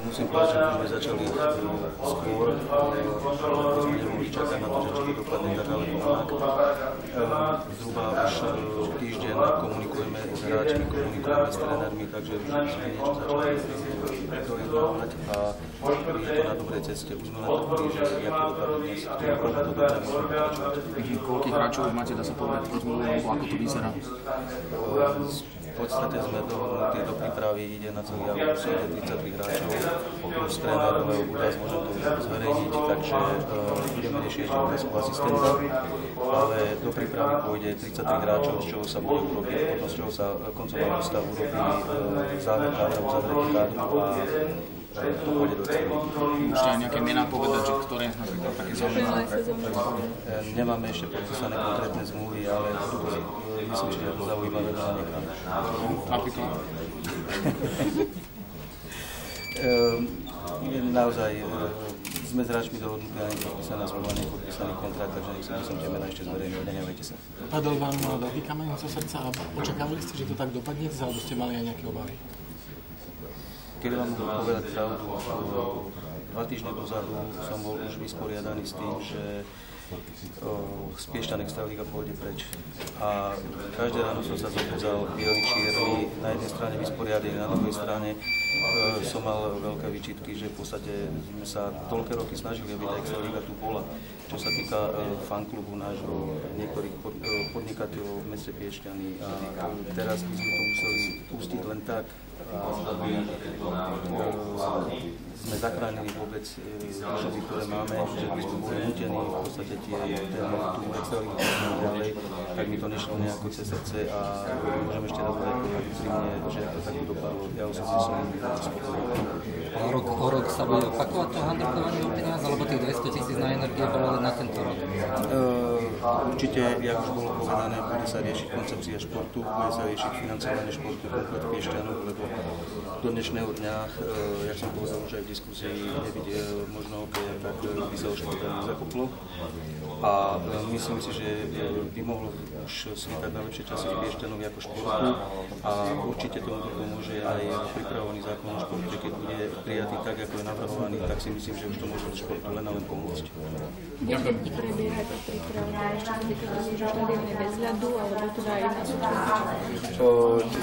Musím povedať, že sme začali skôr, ako sme nemohli čakať na to, že či to dopadne tak alebo onak. Zhruba už týždeň komunikujeme s hráčmi, komunikujeme s trénermi, takže už sme niečo začali dojednávať a je to na dobrej ceste. Už sme na to že jak to dopadne dnes, to je to dobré, môžeme pokračovať. Koľkých hráčov máte, dá sa povedať, ako to vyzerá? V podstate sme dohodnutí do prípravy, ide na celý august, ide 33 hráčov, plus trénerového úraz, môžem to zverejniť, takže budeme riešiť ešte otázku asistenta, ale do prípravy pôjde 33 hráčov, z čoho sa bude urobiť, potom z čoho sa koncom augusta urobí záver kádra, uzavretie kádru a to pôjde do celý. Môžete aj nejaké mená povedať, že ktoré napríklad také zaujímavé? Nemáme ešte podpísané konkrétne zmluvy, ale myslím, že je to zaujímavé na niekam. Napríklad? Naozaj sme s hráčmi dohodnutí, ani podpísaná zmluva, ani podpísaný kontrakt, takže nech som tie mená ešte zverejnil, nenevajte sa. Padol vám veľký kameň zo srdca a očakávali ste, že to tak dopadne, alebo ste mali aj nejaké obavy? Keď vám môžem povedať pravdu, 2 týždne dozadu som bol už vysporiadaný s tým, že z Piešťan Extraliga pôjde preč. A každé ráno som sa zobudzal biely, čierny, na jednej strane vysporiadený, na druhej strane som mal veľké výčitky, že v podstate sme sa toľké roky snažili, aby tá Extraliga tu bola. Čo sa týka fanklubu nášho, niektorých podnikateľov v meste Piešťany. A teraz by sme to museli pustiť len tak, aby sme zachránili vôbec osoby, ktoré máme, že by sme boli nutení v podstate tú Extraligu ďalej, tak mi to nešlo nejako cez srdce a môžem ešte raz povedať úprimne, že to tak dopadlo. Ja osobne som spokojný. O rok sa bude opakovať to handrkovanie o peniaz, alebo tých 200 000 na energie bolo len na tento rok? Určite, jak už bolo povedané, bude sa riešiť koncepcia športu, bude sa riešiť financovanie športu komplet Piešťanov, lebo do dnešného dňa, jak som povedal už aj v diskusii, nevidie možno hokej, tak by sa o šport nezakoplo. A myslím si, že by mohlo už svítať na lepšie časy Piešťanov ako športu a určite tomu pomôže aj pripravovaný zákon o športe, keď bude prijatý tak, ako je navrhovaný, tak si myslím, že už to môže športu len a len pomôcť. Bude prebiehať príprava ešte sa týka toho, že štadión je bez ľadu, alebo teda aj na súťaži?